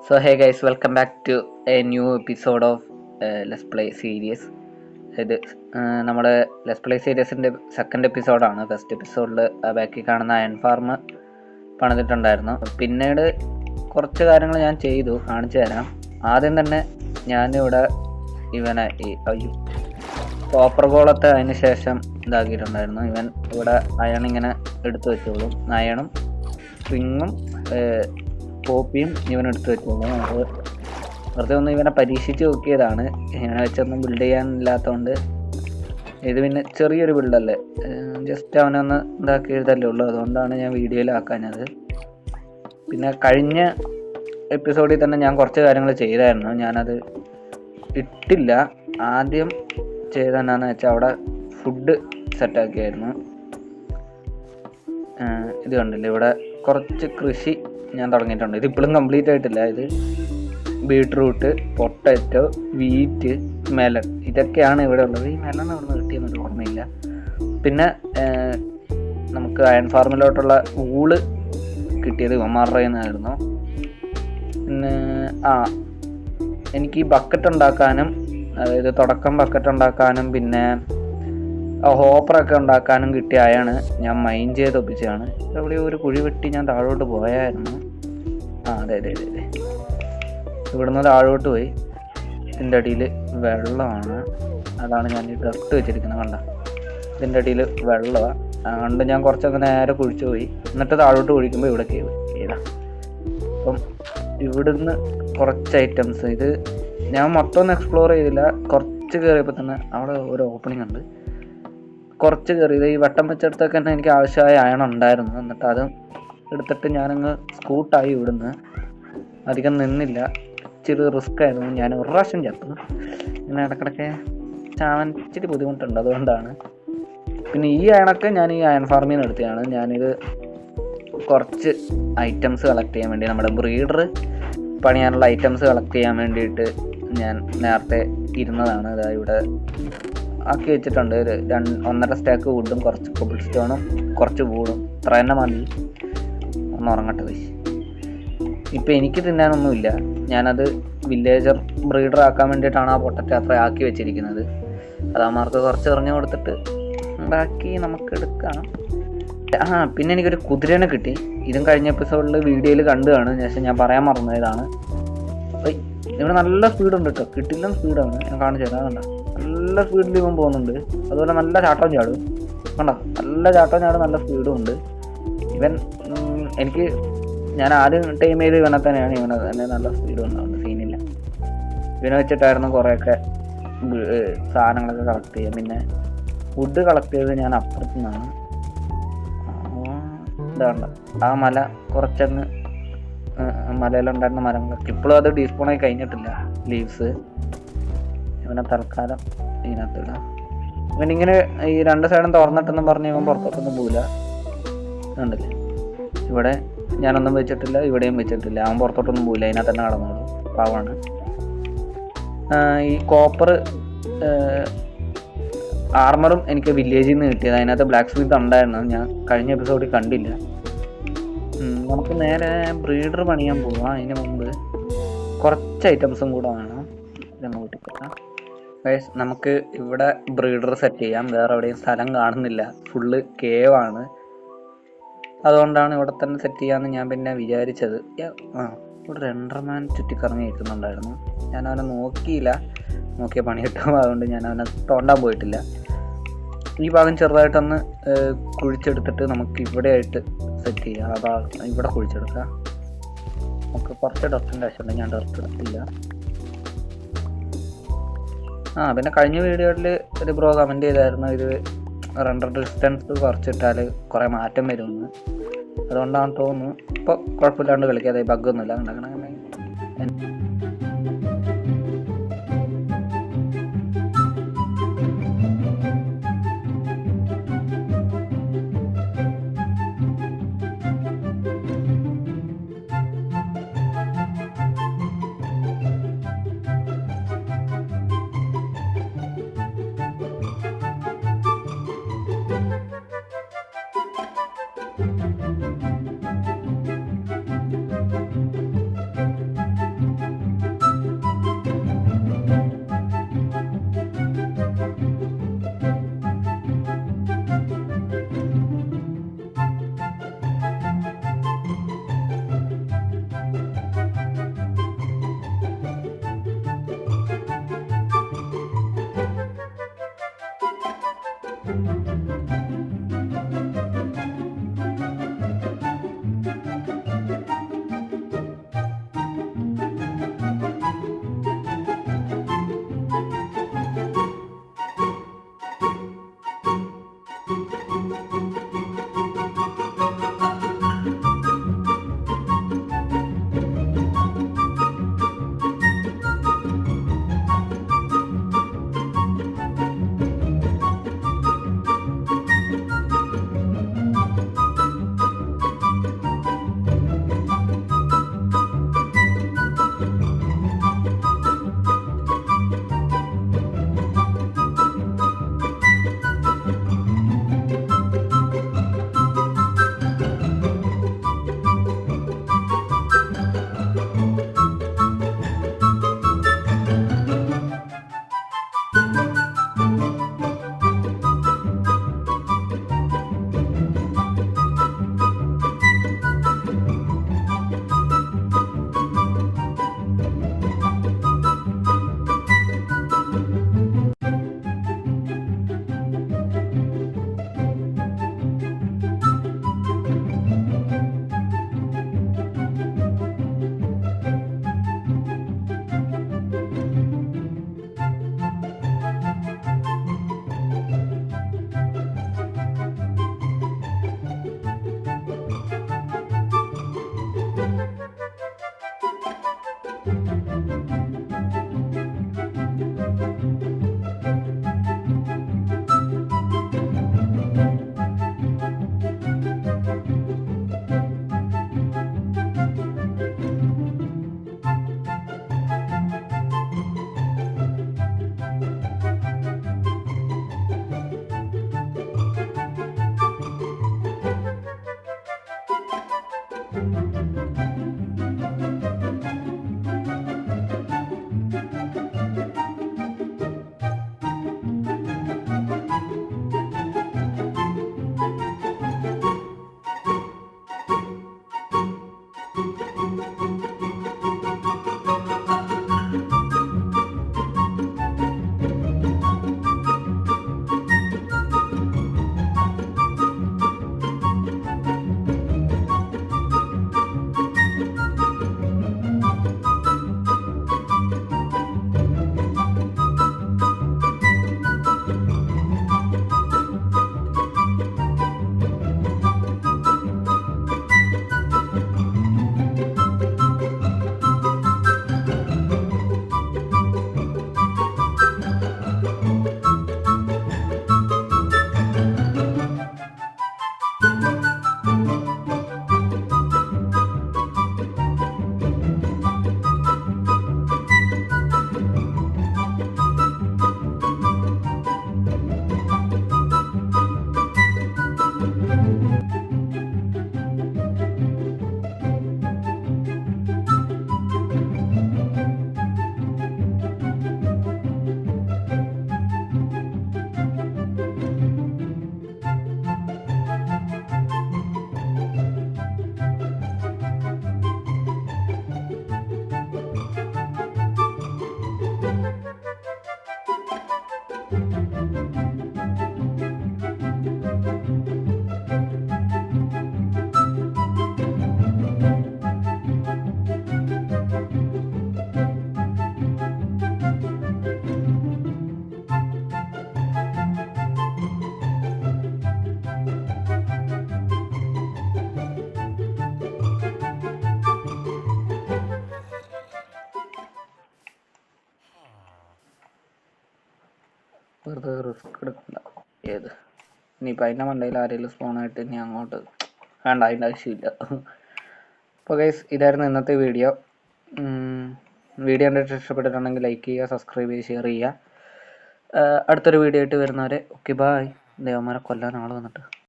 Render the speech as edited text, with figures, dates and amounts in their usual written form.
So hey guys, welcome back to a new episode of Let's Play Series. ഇത് നമ്മുടെ let's play സീരീസിൻ്റെ second എപ്പിസോഡാണ്. First എപ്പിസോഡിൽ ബാക്കി കാണുന്ന അയൺ ഫാർം പണിതിട്ടുണ്ടായിരുന്നു. പിന്നീട് കുറച്ച് കാര്യങ്ങൾ ഞാൻ ചെയ്തു, കാണിച്ചു തരാം. ആദ്യം തന്നെ ഞാനിവിടെ ഇവനെ കോപ്പർ ഗോളത്തെ അതിന് ശേഷം ഇതാക്കിയിട്ടുണ്ടായിരുന്നു. ഇവൻ ഇവിടെ അയൺ ഇങ്ങനെ എടുത്തു വെച്ചോളും. അയണും സ്ട്രിങ്ങും കോപ്പിയും ഇവനെടുത്ത് വെച്ചോളൂ. അത് വെറുതെ ഒന്ന് ഇവനെ പരീക്ഷിച്ച് നോക്കിയതാണ്. ഇവനെ വെച്ചൊന്നും ബിൽഡ് ചെയ്യാനില്ലാത്തതുകൊണ്ട് ഇത് പിന്നെ ചെറിയൊരു ബിൽഡല്ലേ, ജസ്റ്റ് അവനൊന്ന് ഇതാക്കിയതല്ലേ ഉള്ളൂ. അതുകൊണ്ടാണ് ഞാൻ വീഡിയോയിലാക്കാഞ്ഞത്. പിന്നെ കഴിഞ്ഞ എപ്പിസോഡിൽ തന്നെ ഞാൻ കുറച്ച് കാര്യങ്ങൾ ചെയ്തായിരുന്നു. ഞാനത് ഇട്ടില്ല. ആദ്യം ചെയ്തതെന്നാന്ന് വെച്ചാൽ അവിടെ ഫുഡ് സെറ്റാക്കിയായിരുന്നു. ഇത് കണ്ടില്ലേ, ഇവിടെ കുറച്ച് കൃഷി ഞാൻ തുടങ്ങിയിട്ടുണ്ട്. ഇതിപ്പോഴും കംപ്ലീറ്റ് ആയിട്ടില്ല. ഇത് ബീട്രൂട്ട്, പൊട്ടാറ്റോ, വീറ്റ്, മെലൺ, ഇതൊക്കെയാണ് ഇവിടെ ഉള്ളത്. ഈ മെലൺ ഇവിടെ നിന്ന് കിട്ടിയെന്നൊരു ഓർമ്മയില്ല. പിന്നെ നമുക്ക് അയൺ ഫാർമിലോട്ടുള്ള ഊള് കിട്ടിയത് ഇവന്മാരുടെ നിന്നായിരുന്നു. പിന്നെ എനിക്ക് ഈ ബക്കറ്റ് ഉണ്ടാക്കാനും, അതായത് തുടക്കം ബക്കറ്റ് ഉണ്ടാക്കാനും പിന്നെ ഹോപ്പറൊക്കെ ഉണ്ടാക്കാനും കിട്ടിയ അയാണ് ഞാൻ മൈൻ ചെയ്ത് ഒപ്പിച്ചതാണ്. ഇവിടെ ഒരു കുഴി വെട്ടി ഞാൻ താഴോട്ട് പോയായിരുന്നു. അതെ, ഇവിടുന്ന് താഴോട്ട് പോയി. ഇതിൻ്റെ അടിയിൽ വെള്ളമാണ്. അതാണ് ഞാൻ ഈ ഡ്രഫ്റ്റ് വെച്ചിരിക്കുന്നത്. കണ്ട, ഇതിൻ്റെ അടിയിൽ വെള്ളമാണ്. അതുകൊണ്ട് ഞാൻ കുറച്ചൊക്കെ നേരെ കുഴിച്ചു പോയി. എന്നിട്ട് താഴോട്ട് കുഴിക്കുമ്പോൾ ഇവിടെ കേടാ. അപ്പം ഇവിടുന്ന് കുറച്ച് ഐറ്റംസ്, ഇത് ഞാൻ മൊത്തം ഒന്നും എക്സ്പ്ലോർ ചെയ്തില്ല. കുറച്ച് കയറിയപ്പോൾ തന്നെ അവിടെ ഒരു ഓപ്പണിംഗ് ഉണ്ട്. കുറച്ച് കയറിയത് ഈ വട്ടം വെച്ചെടുത്തൊക്കെ തന്നെ എനിക്ക് ആവശ്യമായ അയൺ ഉണ്ടായിരുന്നു. എന്നിട്ട് അത് എടുത്തിട്ട് ഞാനങ്ങ് സ്കൂട്ടായി ഇവിടുന്ന്. അധികം നിന്നില്ല, ഇച്ചിരി റിസ്ക് ആയിരുന്നു. ഞാൻ ഒരു പ്രാവശ്യം ചത്തു. ഇങ്ങനെ ഇടയ്ക്കിടയ്ക്ക് ചാവാൻ ഇച്ചിരി ബുദ്ധിമുട്ടുണ്ട്, അതുകൊണ്ടാണ്. പിന്നെ ഈ അയണൊക്കെ ഞാൻ ഈ അയൺ ഫാർമിൽ നിന്ന് എടുത്തതാണ്. ഞാനിത് കുറച്ച് ഐറ്റംസ് കളക്ട് ചെയ്യാൻ വേണ്ടി, നമ്മുടെ ബ്രീഡർ പണിയാനുള്ള ഐറ്റംസ് കളക്ട് ചെയ്യാൻ വേണ്ടിയിട്ട് ഞാൻ നേരത്തെ ഇരുന്നതാണ്. അതായത് ഇവിടെ ആക്കി വെച്ചിട്ടുണ്ട്. ഒരു 1.5 സ്റ്റാക്ക് വുഡും കുറച്ച് കോബിൾ സ്റ്റോണും കുറച്ച് വൂളും. ഇത്ര തന്നെ മതി. ഒന്ന് ഉറങ്ങട്ടെ പോയി. ഇപ്പം എനിക്ക് തിന്നാനൊന്നുമില്ല. ഞാനത് വില്ലേജർ ബ്രീഡർ ആക്കാൻ വേണ്ടിയിട്ടാണ് ആ പൊട്ടറ്റ അത്ര ആക്കി വെച്ചിരിക്കുന്നത്. അതാമാർക്ക് കുറച്ച് എറിഞ്ഞു കൊടുത്തിട്ട് ബാക്കി നമുക്ക് എടുക്കാം. പിന്നെ എനിക്കൊരു കുതിരനെ കിട്ടി. ഇതും കഴിഞ്ഞ എപ്പിസോഡിൽ വീഡിയോയിൽ കണ്ടു കാണും. ശേഷം ഞാൻ പറയാൻ മറന്നതാണ്. ഇവിടെ നല്ല സ്പീഡുണ്ട് കേട്ടോ, കിട്ടില്ല സ്പീഡാണ്. ഞാൻ കാണിച്ചു തരാം. കണ്ട, നല്ല സ്പീഡിൽ ഇവൻ പോകുന്നുണ്ട്. അതുപോലെ നല്ല ചാട്ടം ചാടും. കണ്ട, നല്ല ചാട്ടം ചാടും, നല്ല സ്പീഡും ഉണ്ട് ഇവൻ. ഞാൻ ആദ്യം ടൈം ചെയ്ത് ഇവനെ തന്നെയാണ്. ഇവനെ തന്നെ നല്ല സ്പീഡും ഉണ്ടാവുന്നത്, സീനില്ല. ഇവനെ വെച്ചിട്ടായിരുന്നു കുറേയൊക്കെ സാധനങ്ങളൊക്കെ കളക്ട് ചെയ്യാം. പിന്നെ ഫുഡ് കളക്ട് ചെയ്ത് ഞാൻ അപ്പുറത്തു നിന്നാണ്. ഇതാണ്ട ആ മല, കുറച്ചങ്ങ് മലയിലുണ്ടായിരുന്ന മരങ്ങളൊക്കെ ഇപ്പോഴും അത് ഡീസ്പോണായി കഴിഞ്ഞിട്ടില്ല. ലീവ്സ് ഇവനെ തൽക്കാലം ഇതിനകത്തിടാം. ഇവനിങ്ങനെ ഈ 2 സൈഡും തുറന്നിട്ടെന്നും പറഞ്ഞ് ഇവൻ പുറത്തോട്ടൊന്നും പോവില്ല. കണ്ടില്ലേ, ഇവിടെ ഞാനൊന്നും വെച്ചിട്ടില്ല, ഇവിടെയും വെച്ചിട്ടില്ല. അവൻ പുറത്തോട്ടൊന്നും പോവില്ല, അതിനകത്ത് തന്നെ കടന്നോളൂ. പാവാണ്. ഈ കോപ്പർ ആർമറും എനിക്ക് വില്ലേജിൽ നിന്ന് കിട്ടിയത്. അതിനകത്ത് ബ്ലാക്ക് സ്മിത്ത് ഉണ്ടായിരുന്നു, ഞാൻ കഴിഞ്ഞ എപ്പിസോഡിൽ കണ്ടില്ല. നമുക്ക് നേരെ ബ്രീഡർ പണിയാൻ പോവാം. അതിന് മുമ്പ് കുറച്ച് ഐറ്റംസും കൂടെ വേണം. ഇതൊന്ന് കൂട്ടിക്കൊള്ളാം. നമുക്ക് ഇവിടെ ബ്രീഡർ സെറ്റ് ചെയ്യാം. വേറെ എവിടെയും സ്ഥലം കാണുന്നില്ല, ഫുള്ള് കേവാണ്. അതുകൊണ്ടാണ് ഇവിടെ തന്നെ സെറ്റ് ചെയ്യാമെന്ന് ഞാൻ പിന്നെ വിചാരിച്ചത്. ഇവിടെ രണ്ടരമാൻ ചുറ്റിക്കറങ്ങി നിൽക്കുന്നുണ്ടായിരുന്നു. ഞാൻ അവനെ നോക്കിയ പണി കിട്ടും. അതുകൊണ്ട് ഞാൻ അവനെ തോണ്ടാൻ പോയിട്ടില്ല. ഈ ഭാഗം ചെറുതായിട്ടൊന്ന് കുഴിച്ചെടുത്തിട്ട് നമുക്ക് ഇവിടെ ആയിട്ട് സെറ്റ് ചെയ്യാം. അതാ ഇവിടെ കുഴിച്ചെടുക്കാം. നമുക്ക് കുറച്ച് ഡർട്ടിൻ്റെ ആവശ്യമുണ്ട്, ഞാൻ ഡർട്ട് എടുത്തില്ല. പിന്നെ കഴിഞ്ഞ വീഡിയോയിൽ ഒരു ബ്രോ കമൻറ്റ് ചെയ്തായിരുന്നു, ഇത് റെൻഡർ ഡിസ്റ്റൻസ് കുറച്ചിട്ടാൽ കുറേ മാറ്റം വരുമെന്ന്. അതുകൊണ്ടാണ് തോന്നുന്നു ഇപ്പോൾ കുഴപ്പമില്ലാണ്ട് കളിക്കാതെ, ബഗ്ഗൊന്നുമില്ല. ഉണ്ടാക്കണം. വെറുതെ റിസ്ക് എടുക്കണ്ട. ഏത് ഇനിയിപ്പോൾ അതിൻ്റെ മണ്ടയിൽ ആരെങ്കിലും സ്പോണായിട്ട് ഇനി അങ്ങോട്ട് വേണ്ട, അതിൻ്റെ ആവശ്യമില്ല. അപ്പോൾ ഗൈസ്, ഇതായിരുന്നു ഇന്നത്തെ വീഡിയോ. വീഡിയോ കണ്ടിട്ട് ഇഷ്ടപ്പെട്ടിട്ടുണ്ടെങ്കിൽ ലൈക്ക് ചെയ്യുക, സബ്സ്ക്രൈബ് ചെയ്യുക, ഷെയർ ചെയ്യുക. അടുത്തൊരു വീഡിയോ ആയിട്ട് വരുന്നവരെ ഓക്കെ ബായ്. ദേവന്മാരെ കൊല്ലാൻ ആൾ വന്നിട്ട്